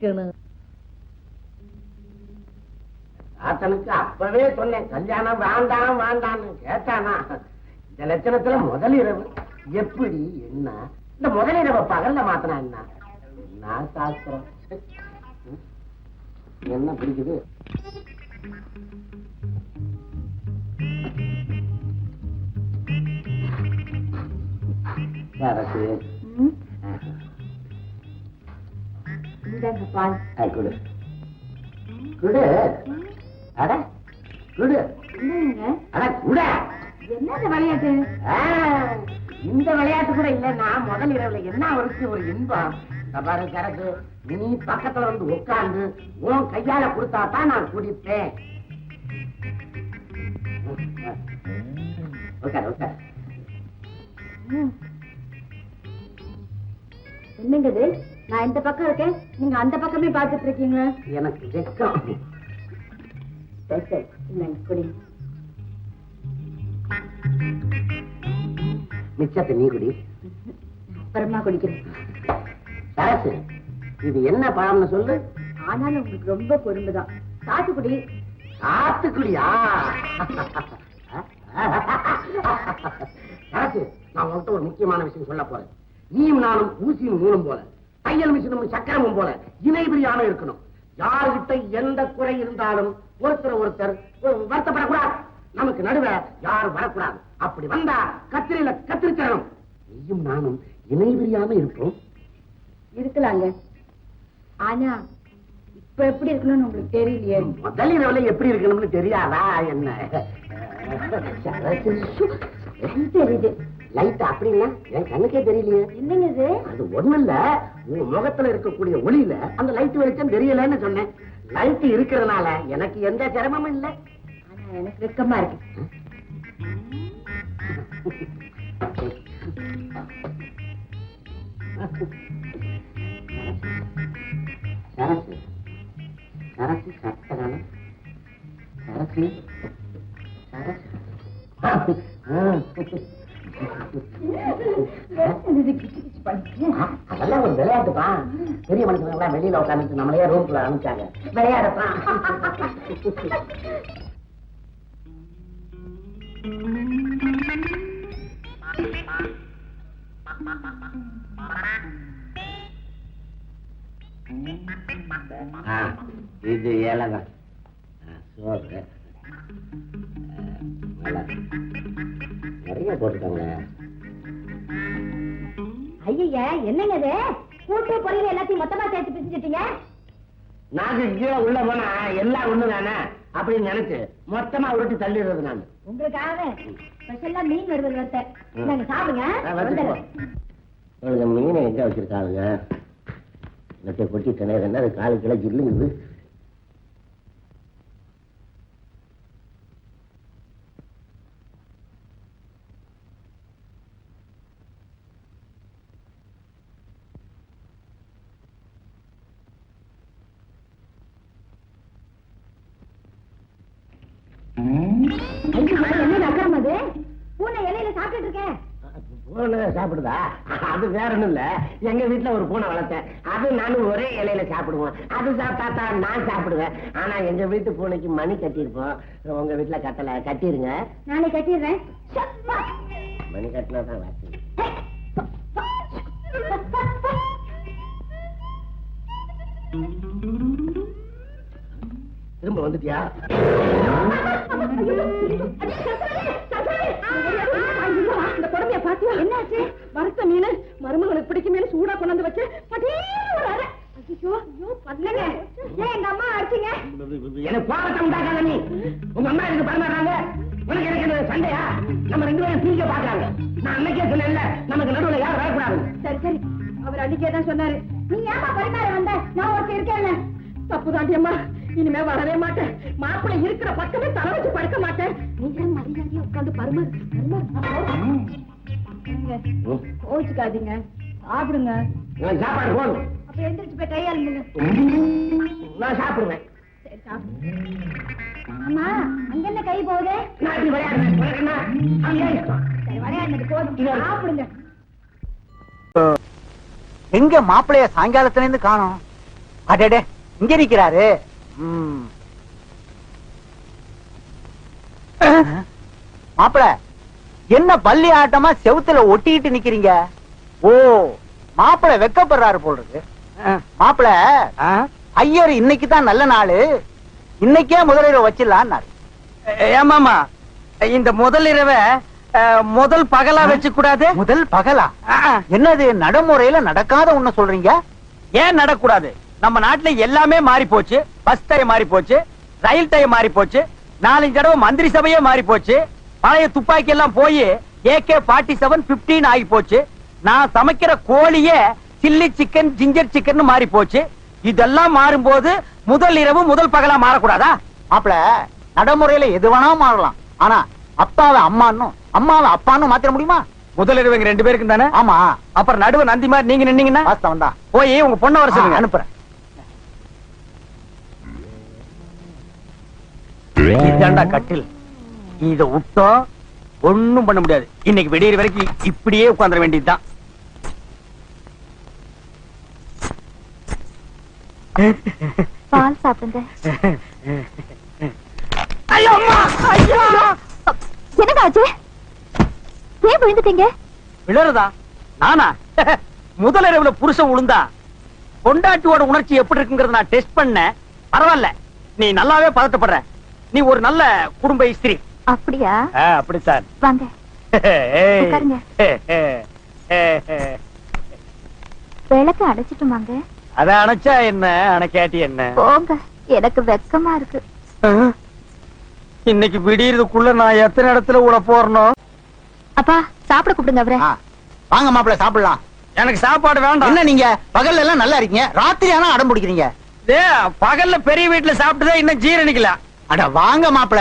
இருக்கணும். தாத்தனுக்கு அப்பவே சொன்னேன் கல்யாணம் வேண்டாம் வேண்டான்னு. கேட்டானா? இந்த லட்சணத்துல முதலிரவு எப்படி என்ன? இந்த முதலிரவை பகல்ல மாத்தினா என்ன? நான் சாஸ்திரம் என்ன பிடிக்குது? குடு குடு அட குடு அட குட. என்ன விளையாட்டு? இந்த விளையாட்டு கூட இல்லன்னா முதல் இரவுல என்ன ஒரு இன்பம். பாரு சரக்கு, நீ பக்கத்துல வந்து உட்கார்ந்து உன் கையால கொடுத்தாதான் நான் குடிப்பேன். உட்கார். என்னங்கது? நான் இந்த பக்கம் இருக்கேன், நீங்க அந்த பக்கமே பாத்துட்டு இருக்கீங்க. எனக்கு வெக்கம். சரி குடி. மிச்சத்தை நீ குடி. அப்புறமா குடிக்கிறேன். சரசு, இது என்ன பழம்னு சொல்லு. ஆனாலும் உங்களுக்கு ரொம்ப பொறுமைதான். சாத்துக்குடி. சாத்துக்குடியா? சரசு, நான் உங்கள்கிட்ட ஒரு முக்கியமான விஷயம் சொல்ல போறேன். நீயும் நானும் ஊசியும் நூலும் போல, தையல் மிஷினும் சக்கரமும் போல இணைபிரியாம இருக்கணும். யாருகிட்ட எந்த குறை இருந்தாலும் ஒருத்தர் வருத்தப்படக்கூடாது. நமக்கு நடுவ யாரும் வரக்கூடாது. அப்படி வந்தா கத்திரியில கத்திரிக்கணும். நீயும் நானும் இணைபிரியாம இருப்போம். இருக்கலாங்க. ஆனா இப்ப எப்படி இருக்கணும்னு உங்களுக்கு தெரியலையே. முதல் இரவுல எப்படி இருக்கணும்னு தெரியாதா என்ன? தெரியுது. லைட் அப்படின்னா என் கண்ணுக்கே தெரியலையே. என்னங்க இது? அது ஒண்ணு இல்ல, உங்க முகத்துல இருக்கக்கூடிய ஒளியில அந்த லைட் வெளிச்சம் தெரியலன்னு சொன்னேன். லைட் இருக்கிறதுனால எனக்கு எந்த சிரமமும் இல்லை. ஆனா எனக்கு வெக்கமா இருக்கு. சரசு சரசு சத்தரான சரசு சரசு அதெல்லாம் ஒரு விளையாட்டுப்பான். பெரிய மனுஷன் வெளியில உட்காந்து நம்மளையே ரூம்ல அனுப்பிச்சாங்க விளையாடப்பான். இது ஏலகம் சோறு நிறைய போட்டுட்டாங்க. ஐயா என்னங்க இது? கூட்டு பொரியல் எல்லாத்தையும் மொத்தமா சேர்த்து பிரிச்சுட்டீங்க. நாக்கு கீழே உள்ள போனா எல்லாம் ஒண்ணு தானே அப்படின்னு நினைச்சு மொத்தமா உருட்டி தள்ளிடுறது நான். உங்களுக்காக ஸ்பெஷலா மீன் வறுவல் வச்சேன். நாங்க சாப்பிடுங்க. மீனை எங்க வச்சிருக்காங்க? நெட்டை கொட்டிட்டேனே. என்ன அது காலு கிலோ ஜில்லுங்குது. என்ன அக்கறம் அது? பூனை இலையில சாப்பிட்டு இருக்கேன். பூனை சாப்பிடுதா? அது வேற ஒண்ணும் இல்ல. எங்க வீட்டுல ஒரு பூனை வளர்த்தேன். அது நானும் ஒரே இலையில சாப்பிடுவோம். அது சாப்பிட்டா நான் சாப்பிடுவேன். ஆனா எங்க வீட்டு பூனைக்கு மணி கட்டியிருப்போம். உங்க வீட்டுல கட்டல. கட்டிருங்க. நானே கட்டிடுறேன். மணி கட்டினா தான் வாசி. திரும்ப வந்துட்டியா? என்னாச்சு? வறுத்த மீன் மருமகளுக்கு பிடிக்குமே சூடா கொண்டாந்து வச்சு எங்க அம்மா அடிச்சீங்க. எனக்கு போராட்டம் உண்டாக்காத நீ. உங்க அம்மா எனக்கு பரமாறாங்க. உனக்கு எனக்கு சண்டையா? நம்ம ரெண்டு பேரும் தீங்க பாக்குறாங்க. நான் அன்னைக்கே சொன்னேன்ல, நமக்கு நடுவில் யாரும் வரக்கூடாது. சரி அவர் அன்னைக்கே தான் சொன்னாரு. நீ ஏமா பரிமாற வந்த? நான் ஒருத்தர் இருக்கேன். தப்பு தாண்டியம்மா, இனிமே வரவே மாட்டேன். மாப்பிள்ளை இருக்கிற பக்கமே தலை வச்சு படுக்க மாட்டேன். நீங்க மரியாதையா உட்காந்து கோச்சுக்காதீங்க. சாப்பிடுங்க. சாப்பாடு போகணும். அப்ப எந்திரிச்சு போய் கையாளுங்க. நான் சாப்பிடுவேன். சரி சாப்பிடு. அம்மா அங்க என்ன கை போகுது? நான் இப்படி விளையாடுறேன். சரி விளையாடுறது போதும். சாப்பிடுங்க. எங்க மாப்பிள்ளைய சாயங்காலத்துல இருந்து காணோம்? அடடே இங்க நிக்கிறாரு. மாப்பிள என்ன பள்ளி ஆட்டமா செவுத்துல ஒட்டிக்கிட்டு நிக்கிறீங்க? ஓ மாப்பிள வெக்கப்படுறாரு போல் இருக்கு. மாப்பிள ஐயர் இன்னைக்குதான் நல்ல நாளு, இன்னைக்கே முதலிரவு வச்சிடலான்னாரு. ஏமாமா இந்த முதலிரவை முதல் பகலா வச்சு கூடாது? முதல் பகலா? என்னது நடைமுறையில நடக்காத ஒண்ணு சொல்றீங்க? ஏன் நடக்கூடாது? நம்ம நாட்டுல எல்லாமே மாறி போச்சு. பஸ் டயம் மாறி போச்சு, ரயில் டயம் மாறி போச்சு, 4 தடவை மந்திரி சபையே மாறி போச்சு. பழைய துப்பாக்கி எல்லாம் போய் AK-47 15 ஆகி போச்சு. நான் சமைக்கிற கோழியே சில்லி சிக்கன் ஜிஞ்சர் சிக்கன் மாறி போச்சு. இதெல்லாம் மாறும்போது முதல் இரவு முதல் பகலா மாறக்கூடாதா? மாப்பிள நடைமுறையில எது வேணா மாறலாம், ஆனா அப்பாவை அம்மானும் அம்மாவை அப்பான்னு மாத்திர முடியுமா? முதல் இரவு 2 பேருக்கும் தானே? ஆமா. அப்புறம் நடுவு நந்தி மாதிரி நீங்க நின்னீங்கன்னா வாஸ்தவம் தான். போய் உங்க பொண்ணை வர சொல்லுங்க. அனுப்புறேன். இதாண்டா கட்டில். இத விட்டோம் ஒண்ணும் பண்ண முடியாது. இன்னைக்கு வெடிக்கிற வரைக்கும் இப்படியே உட்கார்ந்துட வேண்டியதுதான். பால் சாப்பிடுங்க. ஐயோ அம்மா, ஐயோ என்னங்க ஆச்சு? ஏன் விழுந்துட்டீங்க? விழறதா? நானா? முதல் இரவுல புருஷன் விழுந்தா பொண்டாட்டியோட உணர்ச்சி எப்படி இருக்குங்கிறத நான் டெஸ்ட் பண்ணேன். பரவாயில்ல, நீ நல்லாவே பதட்டப்படுற. நீ ஒரு நல்ல குடும்ப ஸ்திரீ. அப்படியா? அப்படித்தான். வாங்க உட்காருங்க. விளக்கு அடைச்சிட்டுமாங்க? அத அணைச்சா என்ன, அணைக்காட்டி என்ன? போங்க, எனக்கு வெக்கமா இருக்கு. இன்னைக்கு விடியறதுக்குள்ள நான் எத்தனை இடத்துல உள்ள போறணும்? அப்பா சாப்பிட கூப்பிடுங்க அவரை. வாங்க மாப்பிள சாப்பிடலாம். எனக்கு சாப்பாடு வேண்டாம். என்ன நீங்க பகல்ல எல்லாம் நல்லா இருக்கீங்க, ராத்திரி ஆனா அடம் பிடிக்கிறீங்க? பகல்ல பெரிய வீட்டுல சாப்பிட்டுதான் இன்னும் ஜீரணிக்கல. அட வாங்க மாப்பிள,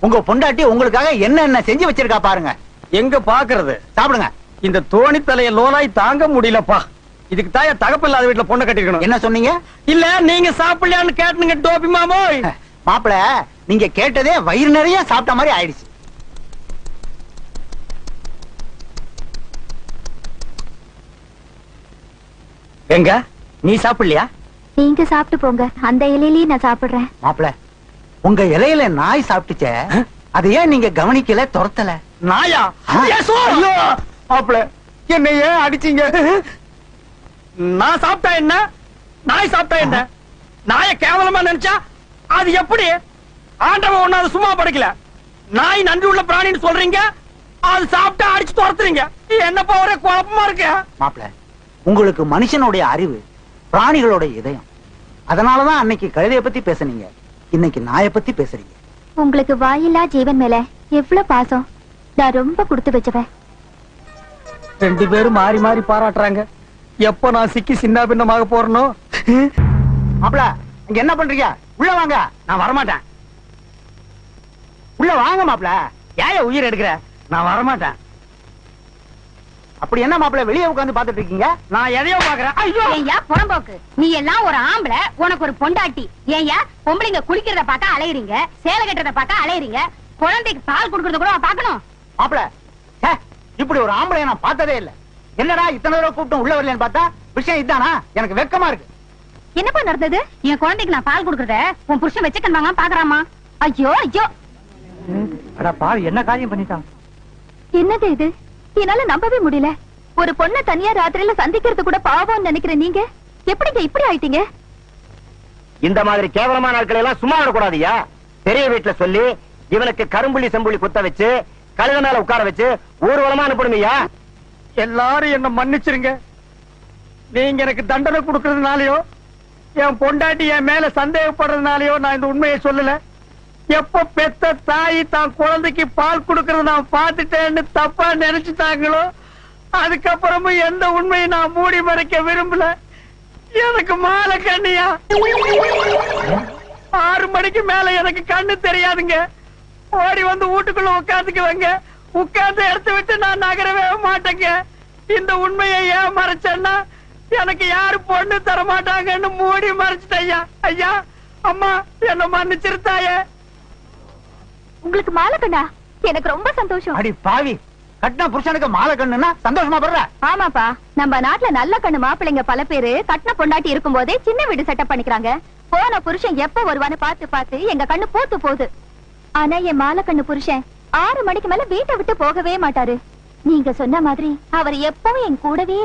உங்க பொண்டாட்டி உங்களுக்காக என்ன செஞ்சு வச்சிருக்கா பாருங்க. எங்க பாக்குறது? சாப்பிடுங்க. இந்த தோணி தலைய லோலாய் தாங்க முடியலப்பா. இதுக்கு தாய தகப்பு இல்லாத வீட்டுல பொண்ணை கட்டிருக்கணும். என்ன சொன்னீங்க? இல்ல நீங்க சாப்பிடலையான்னு கேட்டுங்க டோபி மாமோய். மாப்பிள நீங்க கேட்டதே வயிறு நிறைய சாப்பிட்ட மாதிரி ஆயிடுச்சு. எங்க நீ சாப்பிடலையா? நீங்க சாப்பிட்டு போங்க, அந்த இலையிலேயே நான் சாப்பிடுறேன். மாப்பிள உங்க இலையில நாய் சாப்பிட்டுச்சே, அதை ஏன் நீங்க கவனிக்கல, துரத்தல? நாயா? மாப்பிள என்ன ஏன் அடிச்சீங்க? நான் சாப்பிட்டா என்ன, நாய் சாப்பிட்டா என்ன? நாய கேவலமா நினைச்சா அது எப்படி? ஆண்டவன் ஒண்ணு அது சும்மா படைக்கல. நாய் நன்றி உள்ள பிராணின்னு சொல்றீங்க, அது சாப்பிட்டா அடிச்சு துரத்துறீங்க. என்னப்பா ஒரே குழப்பமா இருக்கு. மாப்பிள உங்களுக்கு மனுஷனுடைய அறிவு பிராணிகளோட இதயம், அதனாலதான் அன்னைக்கு கழுதைய பத்தி பேசுனீங்க, இன்னைக்கு நாயை பத்தி பேசுறீங்க. உங்களுக்கு வாயில்லா ஜீவன் மேல எவ்வளவு பாசம். நான் ரொம்ப கொடுத்து வச்சவன். 2 பேரும் மாறி மாறி பாராட்டுறாங்க. எப்ப நான் சிக்கி சின்ன பின்னமாக போறனோ? மாப்பிள இங்க என்ன பண்றீங்க? உள்ள வாங்க. நான் வரமாட்டேன். உள்ள வாங்க மாப்பிள. ஏன் உயிர் எடுக்கிற? நான் வரமாட்டேன். அப்படி என்ன மாப்பிள வெளியே உட்கார்ந்து பாத்துட்டு இருக்கீங்க? நான் எதையோ பாக்குறேன். ஐயோ ஏய்யா புறம்போக்கு, நீ எல்லாம் ஒரு ஆம்பளை, உனக்கு ஒரு பொண்டாட்டி. ஏய்யா பொம்பளைங்க குளிக்கிறத பார்க்க அலையறீங்க, சேலை கட்டுறத பார்க்க அலையறீங்க, குழந்தைக்கு பால் குடுக்கறத கூட பாக்கணும். மாப்பிள இப்படி ஒரு ஆம்பளை நான் பார்த்ததே இல்ல. என்னடா இத்தனை தடவை கூப்பிட்டு உள்ள வரலன்னு பார்த்தா விஷயம் இதானா? எனக்கு வெக்கமா இருக்கு. என்னப்பா நடந்தது? என் குழந்தைக்கு நான் பால் குடுக்கறத உன் புருஷன் வச்சுக்கன் வாங்க பாக்குறாமா? ஐயோ ஐயோ. அட பாவி, என்ன காரியம் பண்ணிட்டான்? என்னது இது? என்னால நம்பவே முடியல. ஒரு பொண்ணை தனியா ராத்திரியில சந்திக்கிறது கூட பாவம்னு நினைக்கிற நீங்க எப்படிங்க இப்படி ஆயிட்டீங்க? இந்த மாதிரி கேவலமான ஆட்களை எல்லாம் சும்மா விடக்கூடாதியா. பெரிய வீட்டுல சொல்லி இவனுக்கு கரும்புள்ளி செம்புள்ளி குத்த வச்சு கழுத மேல உட்கார வச்சு ஊர்வலமா அனுப்பணுமையா. எல்லாரும் என்ன மன்னிச்சிருங்க. நீங்க எனக்கு தண்டனை கொடுக்கறதுனாலயோ என் பொண்டாட்டி என் மேல சந்தேகப்படுறதுனாலயோ நான் இந்த உண்மையை சொல்லல. எப்ப பெத்த தாய் தான் குழந்தைக்கு பால் கொடுக்கறது நான் பார்த்துட்டேன்னு தப்பா நினைச்சுட்டாங்களோ அதுக்கப்புறமும் எந்த உண்மையை நான் மூடி மறைக்க விரும்பல. எனக்கு மாலை கண்ணியா 6 மணிக்கு மேல எனக்கு கண்ணு தெரியாதுங்க. ஓடி வந்து வீட்டுக்குள்ள உட்காந்துக்குவாங்க. உட்கார்ந்து எடுத்து விட்டு நான் நகரவே மாட்டேங்க. இந்த உண்மையை ஏன் மறைச்சேன்னா எனக்கு யாரு பொண்ணு தர மாட்டாங்கன்னு மூடி மறைச்சிட்டேன். ஐயா அம்மா என்ன மன்னிச்சிருத்தாயே. உங்களுக்கு மாலை கண்ணா? எனக்கு ரொம்ப சந்தோஷம். அடி பாவி, கட்டின புருஷனுக்கு மாலை கண்ணுன்னா சந்தோஷமா படுற? ஆமாப்பா, நம்ம நாட்டுல நல்ல கண்ணு மாப்பிள்ளைங்க பல பேரு கட்டின பொண்டாட்டி இருக்கும் போதே சின்ன வீடு செட்டப் பண்ணிக்கிறாங்க. போன புருஷன் எப்ப வருவான்னு பார்த்து பார்த்து எங்க கண்ணு பூத்து போகுது. ஆனா என் மாலை கண்ணு புருஷன் 6 மணிக்கு மேல வீட்டை விட்டு போகவே மாட்டாரு. நீங்க சொன்ன மாதிரி அவர் எப்பவும் என் கூடவே